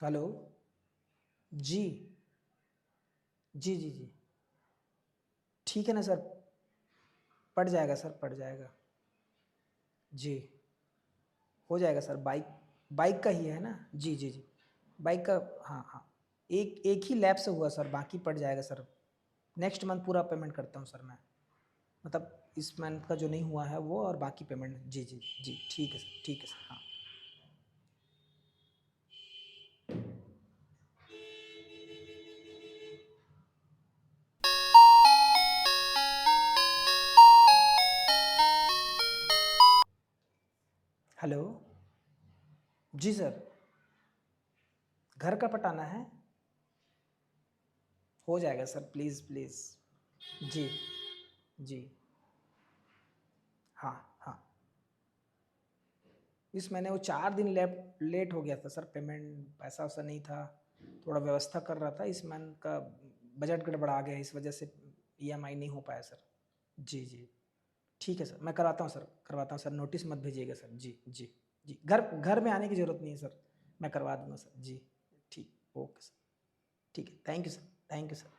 Hello. जी जी जी जी। ठीक है ना सर, पड़ जाएगा सर, पड़ जाएगा। जी, हो जाएगा सर। बाइक बाइक का ही है ना? जी जी जी, बाइक का। हाँ हाँ, एक एक ही लैब से हुआ सर, बाकी पड़ जाएगा सर। नेक्स्ट मंथ पूरा पेमेंट करता हूँ सर मैं, मतलब इस मंथ का जो नहीं हुआ है वो, और बाकी पेमेंट। जी जी जी, ठीक है सर, ठीक है सर। हाँ। हेलो। जी सर, घर का पटाना है? हो जाएगा सर, प्लीज़ प्लीज़। जी जी। हाँ हाँ, इस महीने वो 4 दिन लेट हो गया था सर पेमेंट, पैसा वैसा नहीं था, थोड़ा व्यवस्था कर रहा था। इस मंथ का बजट गड़बड़ा गया, इस वजह से ईएमआई नहीं हो पाया सर। जी जी, ठीक है सर, मैं करवाता हूँ सर, करवाता हूँ सर, नोटिस मत भेजिएगा सर। जी जी जी, घर घर में आने की ज़रूरत नहीं है सर, मैं करवा दूँगा सर। जी, ठीक, ओके सर, ठीक है, thank you sir, thank you sir.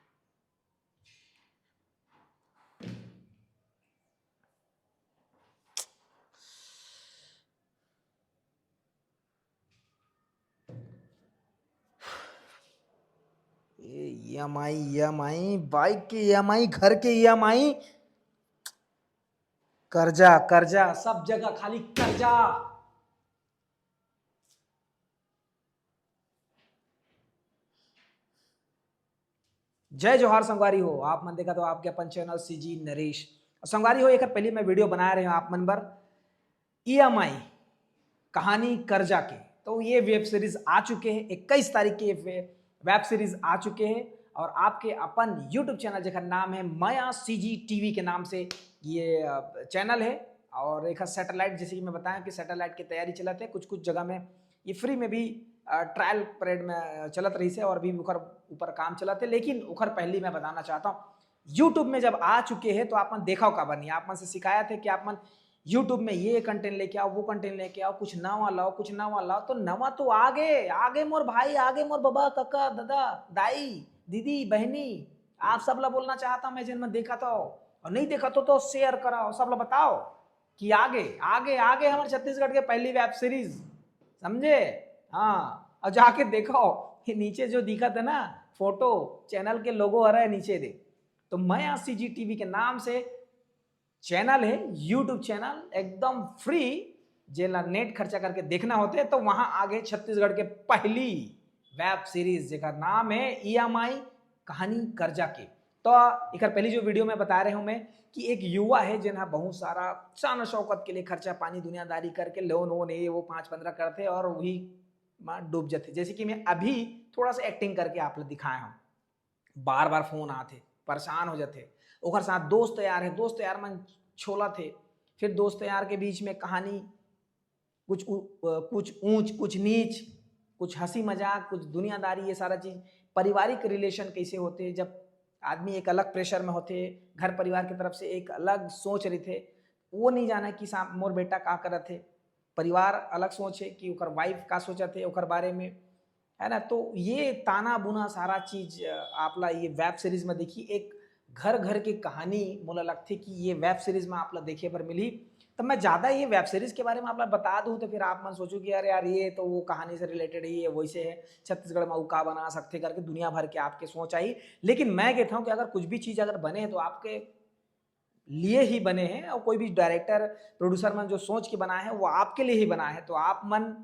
EMI EMI, bike की EMI, घर की EMI, कर्जा कर्जा, सब जगह खाली कर्जा। जय जोहार संगवारी हो, आप मन देखा तो आपके अपन चैनल सीजी नरेश संगवारी हो। एक पहले मैं वीडियो बना रहे हो आप मन पर EMI कहानी कर्जा के। तो ये वेब सीरीज आ चुके हैं, 21 तारीख के वेब सीरीज आ चुके हैं, और आपके अपन यूट्यूब चैनल जेकर नाम है माया सीजी टीवी के नाम से ये चैनल है। और एक सैटेलाइट, जैसे कि मैं बताया कि सैटेलाइट की तैयारी चलत है, कुछ कुछ जगह में ये फ्री में भी ट्रायल पीरियड में चलत रही से, और भी ऊपर ऊपर काम चलत है। लेकिन उखर पहली मैं बताना चाहता हूँ, यूट्यूब में जब आ चुके हैं तो आप मन देखा का बनी, आप मन से शिकायत है कि आप मन यूट्यूब में ये कंटेंट लेके आओ, वो कंटेंट लेके आओ, कुछ नवा लाओ, कुछ नवा लाओ। तो नवा तो आगे आगे मोर भाई, आगे मोर बाबा, काका, दादा, दाई, दीदी, बहनी, आप सब ला बोलना चाहता मैं, जिन में देखा तो और नहीं देखा तो शेयर कराओ, सब ला बताओ कि आगे आगे आगे हमारे छत्तीसगढ़ के पहली वेब सीरीज, समझे? हाँ, और जाके देखो, ये नीचे जो दिखा था ना फोटो, चैनल के लोगो आ रहा है नीचे दे। तो मैं सीजी टीवी के नाम से चैनल है, यूट्यूब चैनल एकदम फ्री, जेला नेट खर्चा करके देखना होते हैं तो वहां आगे छत्तीसगढ़ के पहली वेब सीरीज जेका नाम है EMI कहानी कर्जा के। तो एक पहली जो वीडियो में बता रहे हूं मैं कि एक युवा है जिन्हा बहुत सारा शान शौकत के लिए खर्चा पानी दुनियादारी करके लोन वोन ये वो 5-15 करते और वही डूब जाते। जैसे कि मैं अभी थोड़ा सा एक्टिंग करके आप लोग दिखाए हूं, बार बार फोन आते, परेशान हो जाते, ओकर साथ दोस्त यार है, दोस्त यार मन छोला थे, फिर दोस्त यार के बीच में कहानी कुछ ऊंच कुछ नीच, कुछ हंसी मजाक, कुछ दुनियादारी, ये सारा चीज, पारिवारिक रिलेशन कैसे होते हैं जब आदमी एक अलग प्रेशर में होते, घर परिवार की तरफ से एक अलग सोच रहे थे, वो नहीं जाना कि मोर बेटा का करत थे, परिवार अलग सोचे कि ओकर वाइफ का सोचा थे ओकर बारे में, है ना? तो ये ताना बुना सारा चीज आप ला ये वेब सीरीज में देखी, एक घर घर की कहानी मोला लगती कि ये वेब सीरीज में आप ला देखे पर मिली। तब मैं ज्यादा ये वेब सीरीज के बारे में आप ला बता दूं तो फिर आप मन सोचो कि अरे यार ये तो वो कहानी से रिलेटेड है, ये वैसे है, छत्तीसगढ़ में का बना सकते करके दुनिया भर के आपके सोच आई। लेकिन मैं कहता हूँ कि अगर कुछ भी चीज अगर बने तो आपके लिए ही बने हैं, और कोई भी डायरेक्टर प्रोड्यूसर मन जो सोच के बनाए हैं वो आपके लिए ही बनाए हैं। तो आप मन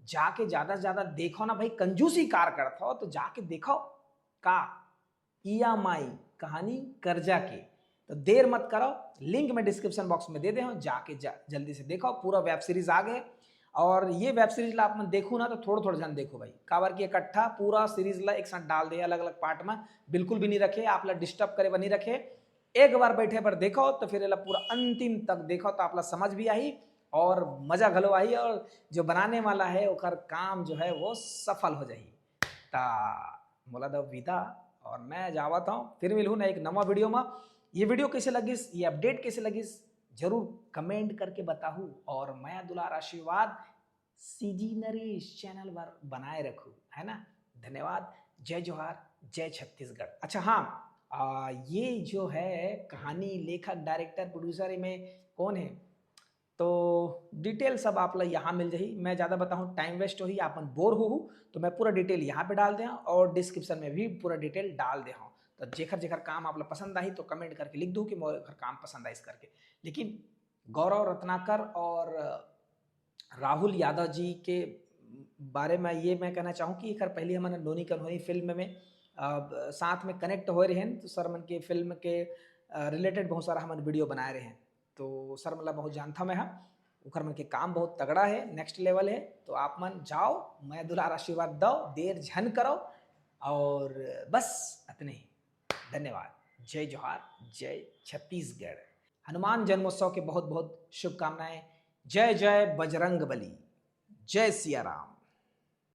जाके ज्यादा से ज्यादा देखो ना भाई, कंजूसी कार करता हो तो जाके देखो का EMI कहानी कर्जा की। तो देर मत करो, लिंक मैं डिस्क्रिप्शन बॉक्स में दे दे हूं, जाके जल्दी से देखो, पूरा वेब सीरीज आ गए। और ये वेब सीरीज ला आप मन देखो ना तो थोड़ा थोड़ा जन देखो भाई, काबर की इकट्ठा पूरा सीरीज ला एक साथ डाल दे अलग अलग पार्ट में, बिल्कुल भी नहीं रखे आप ला डिस्टर्ब करे बनी रखे। एक बार बैठे पर देखो तो फिर पूरा अंतिम तक देखो तो आप ला समझ भी आई और मजा घलो आई, और जो बनाने वाला है ओकर काम जो है वो सफल हो जाए। ता मोला दो विदा, और मैं जावत हूँ, फिर मिलूँ ना एक नवा वीडियो में। ये वीडियो कैसे लगिस, ये अपडेट कैसे लगिस, जरूर कमेंट करके बताहू, और मैं दुलार आशीर्वाद सीजी नरेश चैनल पर बनाए रखो, है ना। धन्यवाद। जय जोहार, जय छत्तीसगढ़। अच्छा हाँ, ये जो है कहानी लेखक, डायरेक्टर, प्रोड्यूसर में कौन है, तो डिटेल सब आप लोग यहाँ मिल जाही। मैं ज़्यादा बताऊँ टाइम वेस्ट हो ही, आपन बोर हो, तो मैं पूरा डिटेल यहाँ पे डाल दें और डिस्क्रिप्शन में भी पूरा डिटेल डाल दे हूँ। तो जेखर जेखर काम आप लोग पसंद आई तो कमेंट करके लिख दो कि मोर काम पसंद आई इस करके। लेकिन गौरव रत्नाकर और राहुल यादव जी के बारे में ये मैं कहना चाहूँ कि एक पहले हमने नोनी कन्होनी फिल्म में साथ में कनेक्ट हो रहे हैं, तो सर मन के फिल्म के रिलेटेड बहुत सारा हमन वीडियो बनाए रहे हैं। तो सर मतलब बहुत जानता मैं हाँ, उखर मन के काम बहुत तगड़ा है, नेक्स्ट लेवल है। तो आप मन जाओ, मैं दुलार आशीर्वाद दो, देर झन करो, और बस इतने ही। धन्यवाद। जय जोहार, जय छत्तीसगढ़। हनुमान जन्मोत्सव के बहुत बहुत शुभकामनाएं। जय जय बजरंग बली, जय सिया राम।